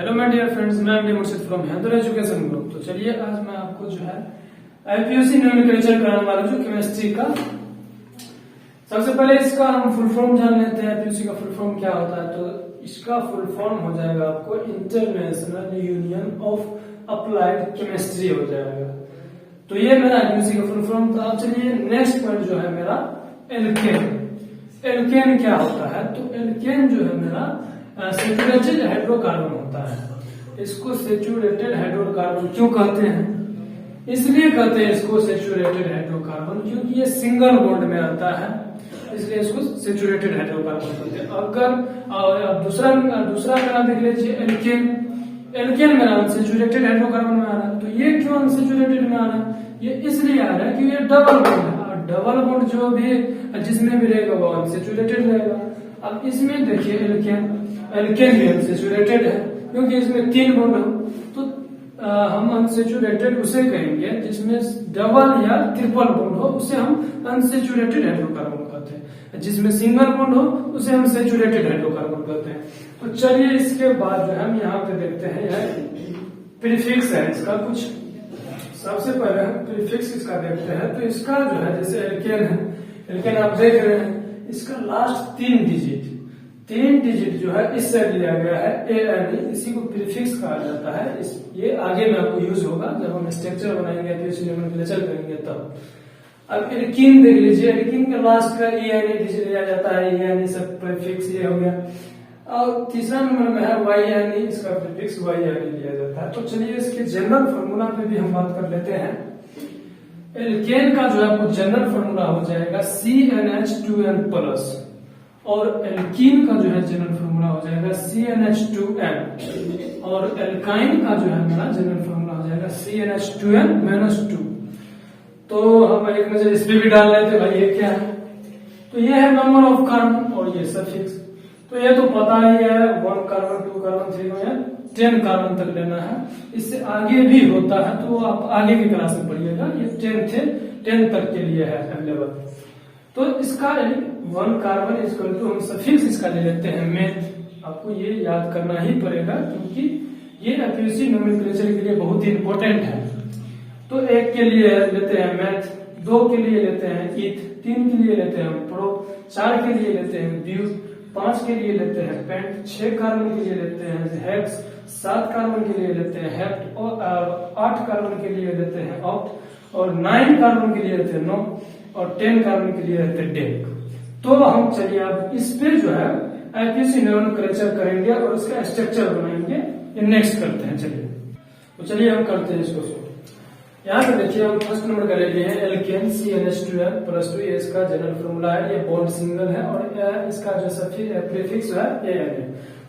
Hello my dear friends, मैं अभी मुर्शिद फ्रॉम हैदर एजुकेशन ग्रुप। तो चलिए आज मैं आपको जो है आईपीएससी नोमेनक्लेचर कराने वाला हूं केमिस्ट्री का। सबसे पहले इसका हम फुल फॉर्म जान लेते हैं। आईपीएससी का फुल फॉर्म क्या होता है, तो इसका फुल फॉर्म हो जाएगा आपको international union of applied chemistry हो जाएगा। तो ये मेरा आईपीएससी का फुल फॉर्म था। अब चलिए नेक्स्ट पॉइंट जो है मेरा एल्केन। एल्केन क्या होता है, तो एल्केन जो है मेरा सैचुरेटेड हाइड्रोकार्बन होता है। इसको सैचुरेटेड हाइड्रोकार्बन क्यों कहते हैं? इसलिए कहते हैं इसको सैचुरेटेड हाइड्रोकार्बन क्योंकि ये सिंगल बॉन्ड में आता है, इसलिए इसको सैचुरेटेड हाइड्रोकार्बन कहते हैं। अगर दूसरा मेरा देख लीजिए एल्केन। एल्केन मेरा अनसैचुरेटेड हाइड्रोकार्बन में आ रहा है। तो ये क्यों अनसैचुरेटेड में आ रहा है? ये इसलिए आ रहा है कि ये डबल बॉन्ड है। डबल बॉन्ड जो भी जिसमें भी रहेगा वो अनसैचुरेटेड रहेगा। अब इसमें देखिए एल्केन भी अनसैचुरेटेड है क्योंकि इसमें 3 बॉन्ड है। तो हम अनसैचुरेटेड उसे कहेंगे जिसमें डबल या ट्रिपल बॉन्ड हो, उसे हम अनसैचुरेटेड हाइड्रोकार्बन कहते हैं। जिसमें सिंगल बॉन्ड हो उसे हम सैचुरेटेड हाइड्रोकार्बन कहते हैं। तो चलिए इसके बाद जो हम यहाँ पे देखते हैं यह प्रीफिक्स है इसका कुछ। सबसे पहले हम प्रीफिक्स इसका देखते हैं। तो इसका जो है जैसे एल्केन है, एल्केन आप देख रहे हैं इसका लास्ट 3 डिजिट जो है इससे लिया गया है ANE। इसी को प्रीफिक्स कहा जाता है। ये आगे में आपको यूज होगा जब हम स्ट्रक्चर बनाएंगे, नोमेनक्लेचर करेंगे तब। अब एल्कीन देख लीजिए, एल्कीन के लास्ट का ENE डिजिट लिया जाता है। ENE सब प्रीफिक्स ये हो गया। और तीसरा नंबर में है YNE, इसका प्रीफिक्स YNE लिया जाता है। तो चलिए इसके जनरल फार्मूला पे भी हम बात कर लेते हैं। एल्केन का जो है आपको जनरल फार्मूला हो जाएगा CnH2n+, और एल्कीन का जो है जनरल फार्मूला हो जाएगा CnH2n, और एल्काइन का जो है मेरा जनरल फार्मूला हो जाएगा CnH2n-2। तो हम एक नजर इस पे भी डाल लेते भाई ये क्या है। तो ये है नंबर ऑफ कार्बन और ये सफिक्स। तो ये तो पता ही है 1 कार्बन 2 कार्बन 3 कार्बन 10 कार्बन तक लेना है। इससे आगे भी होता है तो आप आगे की क्लास में पढ़िएगा। ये 10 तक के लिए है अवेलेबल। तो इसका 1 कार्बन इक्वल टू हम सफिक्स इसका ले लेते हैं मेथ। आपको ये याद करना ही पड़ेगा क्योंकि ये आईपीएससी नोमेनक्लेचर के लिए बहुत ही इंपॉर्टेंट है। तो 1 के लिए लेते हैं मैथ, 2 के लिए लेते हैं ईथ, 3 के लिए लेते हैं प्रो, 4 के लिए लेते हैं ब्यूट, 5 के लिए लेते हैं पेंट, 6 कार्बन के लिए लेते हैं हेक्स, 7 कार्बन के लिए लेते हैं हेप्ट, और 8 कार्बन के लिए लेते हैं ऑक्ट, और 9 कार्बन के लिए लेते हैं नो, और 10 कार्बन के लिए लेते हैं डेक। तो हम चलिए अब इस पे जो है आईपीएससी नोमेनक्लेचर करेंगे और उसका स्ट्रक्चर बनाएंगे। ये नेक्स्ट करते हैं। चलिए हम करते हैं इसको। यहाँ पे देखिए हम फर्स्ट नंबर का ले लिए हैं एल्केन CnH2n+2। ये इसका जनरल फॉर्मूला है। ये बॉन्ड सिंगल है और इसका जो प्रीफिक्स है ANE।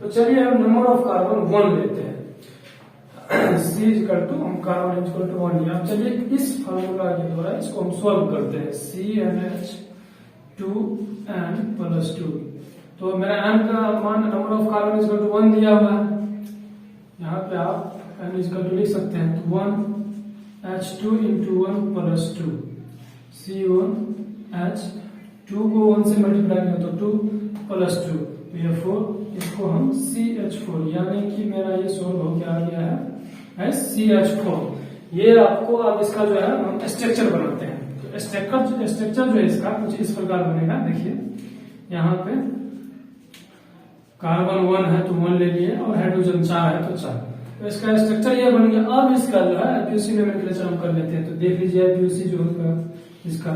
तो चलिए हम नंबर ऑफ कार्बन 1 लेते हैं। C हम कार्बन 1 लिया। चलिए इस फॉर्मूला के द्वारा इसको हम सॉल्व करते हैं। CnH2n+2। तो मेरा n का मान नंबर ऑफ कार्बन 1 दिया हुआ है। यहाँ पे आप n लिख सकते हैं। तो 1H2 × 1+2 C1H, 2 को 1 से मल्टीप्लाई किया तो 2 + 2 ये 4। इसको हम CH4, यानी कि मेरा ये सोल्व हो गया आ गया है CH4। ये आपको अब इसका जो है हम स्ट्रक्चर बनाते हैं। तो स्ट्रक्चर जो है इसका कुछ इस प्रकार बनेगा। देखिए यहाँ पे कार्बन 1 है तो 1 ले लिए, और हाइड्रोजन 4 है तो 4। तो इसका स्ट्रक्चर ये बन गया। अब इसका जो है आईपीएससी नोमेनक्लेचर हम कर लेते हैं। तो देख लीजिए आईपीएससी जो होगा इसका।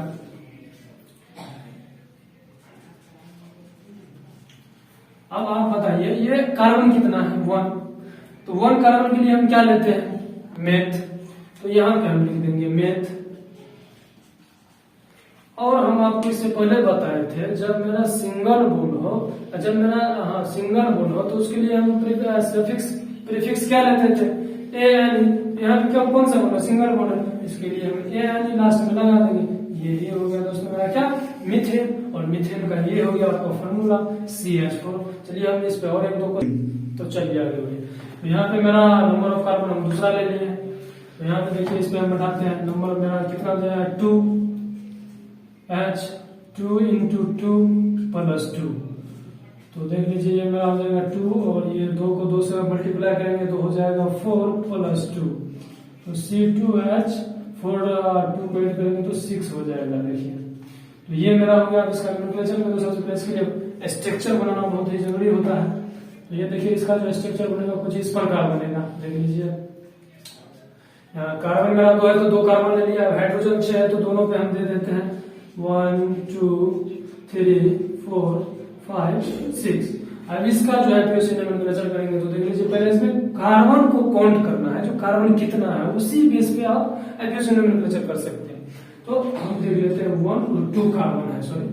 अब आप बताइए ये कार्बन कितना है 1। तो 1 कार्बन के लिए हम क्या लेते हैं मेथ। तो यहाँ पे हम लिख देंगे मेथ। और हम आपको इससे पहले बताए थे जब मेरा सिंगल बॉन्ड हो तो उसके लिए हम प्रीफिक्स क्या लेते थे ANE। यहाँ पे क्या कौन सा बॉन्ड सिंगल बॉन्ड है, इसके लिए हम ANE लास्ट में लगा देंगे। ये हो गया दोस्तों मेरा क्या मीथेन, और मीथेन का ये हो गया आपका फॉर्मूला CH4। चलिए हम इस पे और 1-2 तो चलिए आगे हो गया। तो यहाँ पे मेरा नंबर ऑफ कार्बन हम दूसरा ले लिए। तो यहाँ पे देखिए इस पे हम बैठाते हैं। नंबर मेरा कितना दिया है 2H2 × 2 + 2। तो देख लीजिए ये मेरा हो जाएगा 2 और ये 2 को 2 से मल्टीप्लाई करेंगे तो हो जाएगा 4 + 2। तो C2H 4 2 को ऐड करेंगे तो 6 हो जाएगा। देखिए तो ये मेरा हो गया। अब इसका नोमेनक्लेचर में तो सबसे पहले इसके लिए स्ट्रक्चर बनाना बहुत ही जरूरी होता है। तो ये देखिए इसका जो स्ट्रक्चर बनेगा कुछ इस प्रकार बनेगा। देख लीजिए कार्बन मेरा 2 है तो 2 कार्बन ले लिया। हाइड्रोजन 6 है तो दोनों पे हम दे देते हैं 1 2 3 4 5 6। अब इसका जो है पीओसी नोमेनक्लेचर करेंगे तो देख लीजिए पहले इसमें कार्बन को काउंट करना है, जो कार्बन कितना है उसी बेस पे आप पीओसी नोमेनक्लेचर कर सकते हैं। तो हम देख लेते हैं 1 और 2 कार्बन है, सॉरी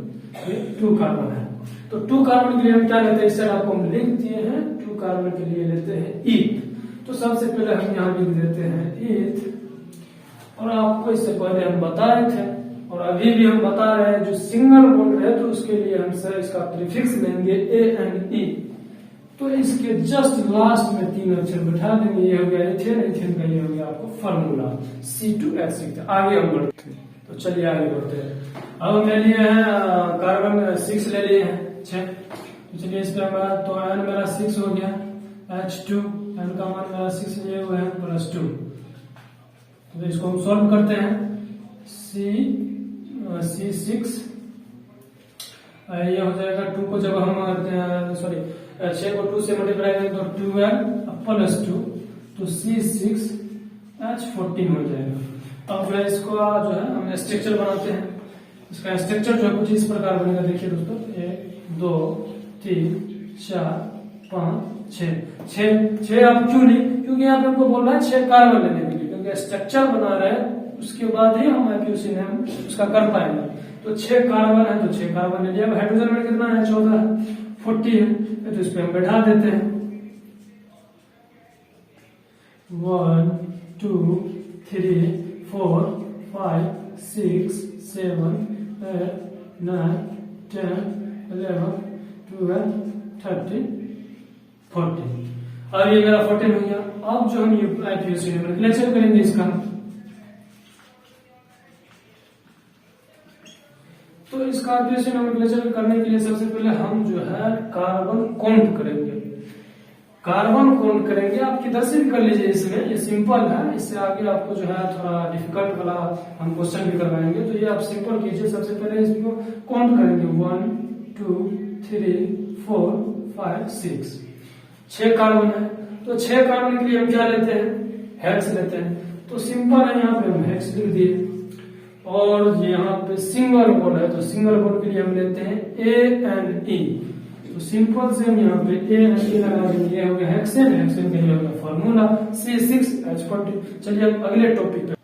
ये 2 कार्बन है। तो 2 कार्बन के लिए हम क्या लेते हैं, इस साइड आपको हम लिख दिए हैं। 2 कार्बन के लिए लेते हैं ईथ। तो सबसे पहले हम यहाँ लिख देते हैं ईथ। और आपको इससे पहले हम बताए थे और अभी भी हम बता रहे हैं जो सिंगल बॉन्ड है तो उसके लिए हम सर इसका प्रीफिक्स लेंगे ANE। तो इसके जस्ट लास्ट में 3 अक्षर बैठा देंगे। ये हो गया इथेन, इथेन का ये हो गया आपको फार्मूला C2H6। आगे हम बढ़ते हैं। तो चलिए आगे बढ़ते हैं। अब हम ले लिए हैं कार्बन 6 ले लिए हैं 6। तो चलिए इस पे हमारा तो N मेरा 6 हो गया। H2 N का मान मेरा 6 लिए हुए हैं +2। तो इसको हम सॉल्व करते हैं। C6 ये हो जाएगा 2 को जब हम सॉरी 6 को 2 से मल्टीप्लाई करेंगे तो 12 + 2 तो C6H14 हो जाएगा। अब इसको जो है हम स्ट्रक्चर बनाते हैं। इसका स्ट्रक्चर जो है कुछ इस प्रकार बनेगा। देखिए दोस्तों 1 2 3 4 5 6 आप क्यों नहीं, क्योंकि यहाँ पे हमको बोल रहा है 6 कार्बन लेने के लिए, क्योंकि स्ट्रक्चर बना रहे हैं उसके बाद ही हम आईपीओसी ने उसका कर पाएंगे। तो 6 कार्बन है तो 6 कार्बन ले लिया। अब हाइड्रोजन में कितना है 14 40 है तो इस पे हम बैठा देते हैं 1 2 3 4 5 6 7 8 9 10 11 12 13 14। अब ये मेरा 14 हो गया। अब जो हम ये आईपीओसी नोमेनक्लेचर करेंगे इसका, तो इसका आईपीओसी नोमेनक्लेचर करने के लिए सबसे पहले हम जो है कार्बन काउंट करेंगे। कार्बन काउंट करेंगे। आप किधर से भी कर लीजिए, इसमें ये सिंपल है। इससे आगे आपको जो है थोड़ा डिफिकल्ट वाला हम क्वेश्चन भी करवाएंगे। तो ये आप सिंपल कीजिए। सबसे पहले इसको काउंट करेंगे 1 2 3 4 5 6। 6 कार्बन है तो 6 कार्बन के लिए हम क्या लेते हैं, हेक्स लेते हैं। तो सिंपल है, यहाँ पे हम हेक्स लिख दिए। और यहाँ पे सिंगल बॉन्ड है तो सिंगल बॉन्ड के लिए हम लेते हैं ANE। तो सिंपल से हम यहाँ पे ANE लगा देंगे। ये हो गया हेक्सेन, हेक्सेन के लिए हो गया फार्मूला C6H14। चलिए हम अगले टॉपिक पे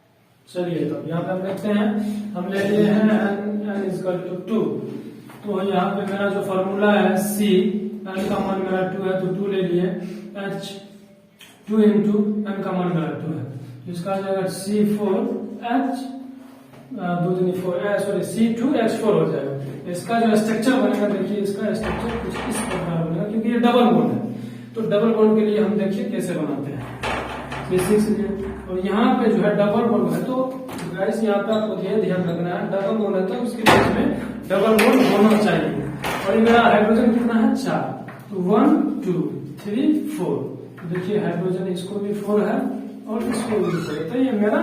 चलिए। तो यहाँ पे हम देखते हैं, हम ले लिए हैं N = 2। तो यहाँ पे मेरा जो फार्मूला है C, N का मान मेरा 2 है तो 2 ले लिए। H 2 × N का मान मेरा 2 है तो इसका आ जाएगा C4H 2 दूनी 4 सॉरी C2H4 हो जाएगा। इसका जो स्ट्रक्चर बनेगा, देखिए इसका स्ट्रक्चर कुछ इस प्रकार बनेगा क्योंकि ये डबल बॉन्ड है। तो डबल बॉन्ड के लिए हम देखिए कैसे बनाते हैं। C6 लिए और यहाँ पे जो है डबल बॉन्ड है तो गाइस यहाँ पे आपको ध्यान रखना है। डबल बॉन्ड है तो उसके बीच में डबल बॉन्ड होना चाहिए। और मेरा हाइड्रोजन कितना है 4 तो 1 2 3 4। तो देखिए हाइड्रोजन इसको भी 4 है और इसको भी 4 है। तो ये मेरा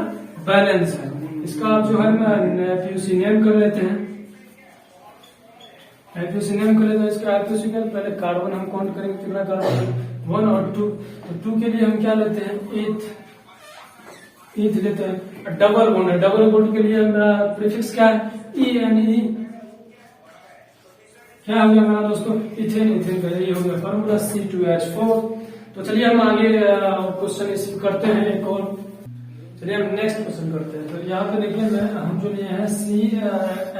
बैलेंस है। इसका आप जो है आईपीओसी नेम कर लेते हैं। आईपीओसी नेम कर लेते हैं। इसका आईपीओसी का पहले कार्बन हम काउंट करेंगे कितना कार्बन 1 और 2। तो 2 के लिए हम क्या लेते हैं ईथ लेते हैं। डबल बॉन्ड है, डबल बॉन्ड के लिए मेरा प्रीफिक्स क्या है ENE। क्या हो गया मेरा दोस्तों इथेन, इथेन का ये हो गया फार्मूला C2H4। तो चलिए हम आगे क्वेश्चन इसी करते हैं एक और। चलिए हम नेक्स्ट क्वेश्चन करते हैं। तो यहाँ पे देखिए हम जो लिए हैं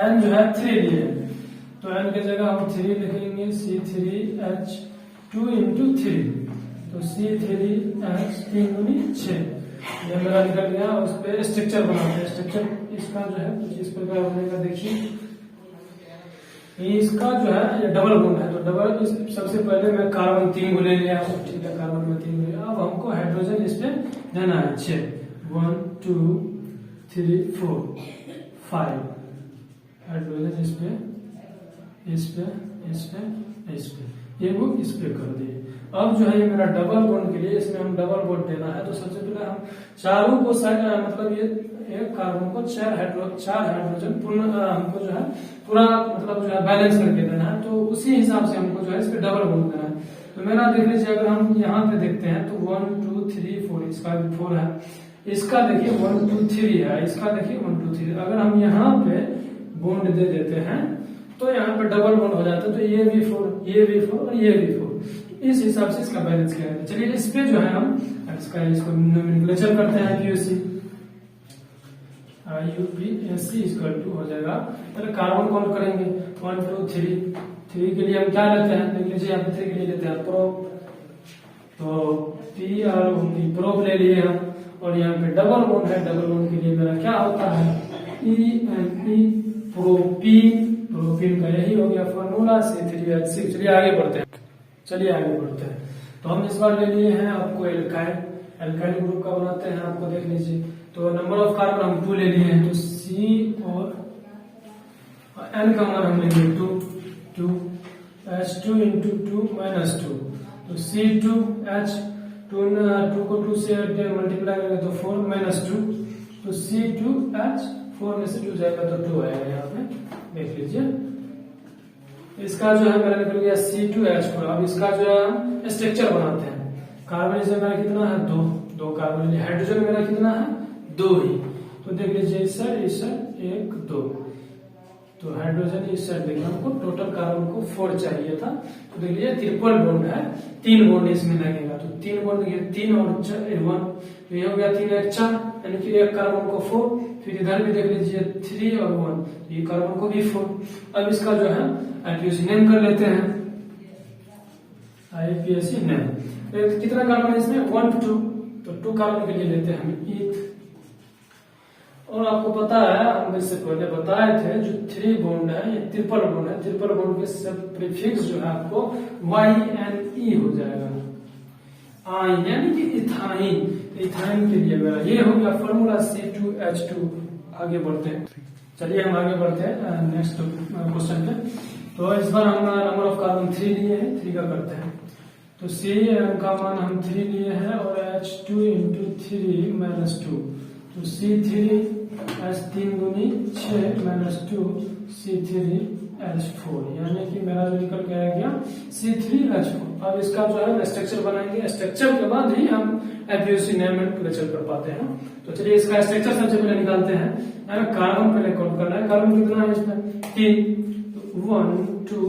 N जो है 3 लिए हैं तो N की जगह हम 3 लिखेंगे C3H2 × 3 तो C3H3 × 6। ये मेरा निकल गया। उस पर स्ट्रक्चर बनाते हैं। स्ट्रक्चर इसका जो है कुछ इस प्रकार बनेगा। देखिए इसका जो है ये डबल बॉन्ड है तो डबल सबसे पहले मैं कार्बन 3 को ले लिया। ठीक है कार्बन में 3 ले लिया। अब हमको हाइड्रोजन इस पे देना है 6 1 2 3 4 5 हाइड्रोजन इस पे इस पे इस पे इस पे। ये वो इस पे कर दिए। अब जो है ये मेरा डबल बॉन्ड के लिए इसमें हम डबल बॉन्ड देना है, तो सबसे पहले हम चारों को मतलब ये एक कार्बन को चार हाइड्रोजन हमको जो है पूरा मतलब जो है बैलेंस करके देना है, तो उसी हिसाब से हमको जो है इस पे डबल बॉन्ड देना है। तो मेरा देख लीजिए, अगर हम यहाँ पे देखते हैं तो 1 2 3 4, इसका भी 4 है, इसका देखिए 1 2 3 है, इसका देखिए 1 2 3। अगर हम यहाँ पे बॉन्ड दे देते हैं तो यहाँ पे डबल बॉन्ड हो जाता है, तो ये भी 4, ये भी 4 और ये भी 4। इस हिसाब से इसका बैलेंस किया जाता है। चलिए इस पे जो है हम इसको नोमेनक्लेचर करते हैं। IUPAC इक्वल टू हो जाएगा, पहले कार्बन काउंट करेंगे 1 2 3 के लिए हम क्या लेते हैं, देख लीजिए यहाँ पे 3 के लिए लेते हैं प्रोप, तो P और प्रोप ले लिए हम, और यहाँ पे डबल बॉन्ड है, डबल बॉन्ड के लिए मेरा क्या होता है ENE प्रोपीन का यही हो गया फॉर्मूला C3H6। चलिए आगे बढ़ते हैं। तो हम इस बार ले लिए हैं आपको एल्काइल ग्रुप का बनाते हैं, आपको देख लीजिए। तो नंबर ऑफ कार्बन हम 2 ले लिए हैं, तो C और N का मान हम लेंगे 2 H2 इंटू 2 माइनस 2, तो C2H 2 को 2 से मल्टीप्लाई करेंगे तो 4 माइनस 2, तो C2H 4 में से 2 जाएगा तो 2 आएगा, यहाँ पे देख लीजिए। इसका जो है मेरा निकल गया C2H4। अब इसका जो है स्ट्रक्चर बनाते हैं। कार्बन इसमें मेरा कितना है 2 कार्बन, हाइड्रोजन मेरा कितना है 2 ही, तो देख लीजिए इस साइड 1 2, तो हाइड्रोजन इस साइड देखिए हमको टोटल कार्बन को 4 चाहिए था, तो देख लीजिए ट्रिपल बॉन्ड है, 3 बॉन्ड इसमें लगेगा, तो 3 बॉन्ड 3 और 1, तो ये हो गया 3 1 4, यानी कि एक कार्बन को 4, फिर इधर भी देख लीजिए 3 और 1, ये कार्बन को भी 4। अब इसका जो है IUPAC नेम कर लेते हैं, IUPAC नेम। तो कितना कार्बन है इसमें 1 2, तो 2 कार्बन के लिए लेते हैं हम ईथ। और आपको पता है हम इससे पहले बताए थे जो 3 बॉन्ड है ये ट्रिपल बॉन्ड है, ट्रिपल बॉन्ड के सब प्रीफिक्स जो है आपको YNE हो जाएगा, आइन यानी कि इथाइन के लिए मेरा ये हो गया फॉर्मूला C2H2। आगे बढ़ते हैं, चलिए हम आगे बढ़ते हैं नेक्स्ट क्वेश्चन पे। तो इस बार हम नंबर ऑफ कार्बन 3 लिए हैं, 3 का करते हैं। तो C का मान हम 3 लिए हैं और H2 इंटू 3 माइनस 2, तो C3H3 गुनी 6 माइनस 2 C3H4, यानी कि मेरा जो निकल के आ गया C3H4। अब इसका जो है स्ट्रक्चर बनाएंगे, स्ट्रक्चर के बाद ही हम IUPAC नोमेनक्लेचर कर पाते हैं। तो चलिए इसका स्ट्रक्चर सबसे पहले निकालते हैं। कार्बन पहले काउंट करना है, कार्बन कितना है इसमें 3, 1 2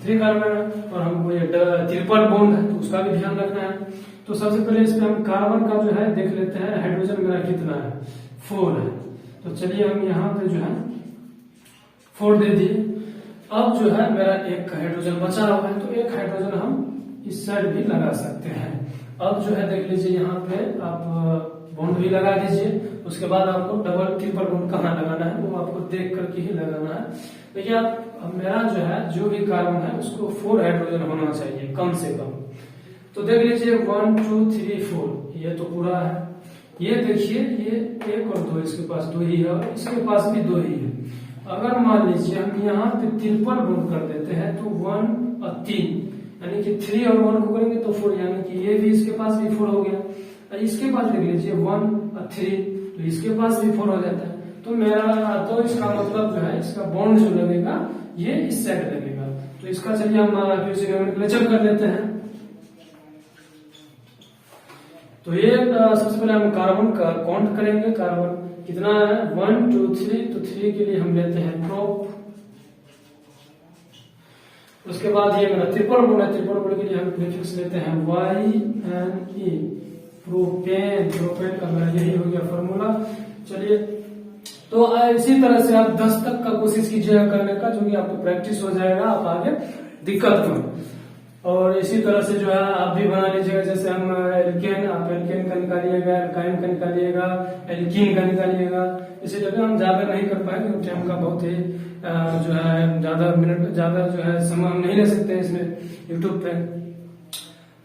3 कार्बन है, और हमको ये ट्रिपल बॉन्ड है तो उसका भी ध्यान रखना है। तो सबसे पहले इसमें हम कार्बन का जो है देख लेते हैं, हाइड्रोजन मेरा कितना है 4 है, तो चलिए हम यहाँ पे जो है 4 दे दिए। अब जो है मेरा एक हाइड्रोजन बचा हुआ है, तो एक हाइड्रोजन हम इस साइड भी लगा सकते हैं। अब जो है देख लीजिए यहाँ पे आप बॉन्ड भी लगा दीजिए, उसके बाद आपको डबल ट्रिपल बॉन्ड कहाँ लगाना है वो आपको देख करके ही लगाना है। देखिए अब मेरा जो है जो भी कार्बन है उसको 4 हाइड्रोजन होना चाहिए कम से कम। तो देख लीजिए 1 2 3 4, ये तो पूरा है। ये देखिए ये 1 और 2, इसके पास 2 ही है और इसके पास भी 2 ही है। अगर मान लीजिए हम यहाँ पे ट्रिपल बॉन्ड कर देते हैं तो 1 और 3, यानी कि 3 और 1 को करेंगे तो 4, यानी कि ये भी इसके पास भी 4 हो गया। इसके पास देख लीजिए 1 और 3, तो इसके पास भी 4 हो जाता है। तो इसका मतलब जो है इसका बॉन्ड जो लगेगा ये इस साइड लगेगा। तो इसका चलिए हम IUPAC नोमेनक्लेचर कर लेते हैं। तो ये सबसे पहले हम कार्बन का काउंट करेंगे, कार्बन कितना है 1 2 3, तो 3 के लिए हम लेते हैं प्रोप। उसके बाद ये मेरा ट्रिपल बॉन्ड है, ट्रिपल बॉन्ड के लिए हम प्रीफिक्स लेते हैं YNE, प्रोपेन का मेरा यही हो गया फॉर्मूला। चलिए तो इसी तरह से आप 10 तक का कोशिश कीजिएगा करने का, जो कि आपको प्रैक्टिस हो जाएगा, आप आगे दिक्कत में। और इसी तरह से जो है आप भी बना लीजिएगा, जैसे हम एल्केन, आप एल्केन का निकालिएगा, एल्काइन का निकालिएगा, एल्कीन का निकालिएगा। इसी जगह हम ज्यादा नहीं कर पाएंगे क्योंकि टाइम का बहुत ही जो है ज्यादा जो है समय हम नहीं ले सकते इसमें यूट्यूब पे।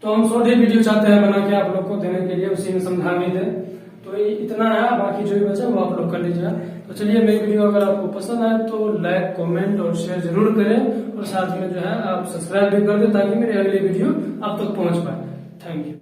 तो हम छोटे वीडियो चाहते हैं बना के आप लोग को देने के लिए, उसी में समझा भी दे। तो इतना है, बाकी जो भी बचा वो आप लोग कर लीजिएगा। तो चलिए मेरी वीडियो अगर आपको पसंद आए तो लाइक कमेंट और शेयर जरूर करें। और साथ में जो है आप सब्सक्राइब भी कर दो ताकि मेरे अगले वीडियो आप तक पहुंच पाए। Thank you.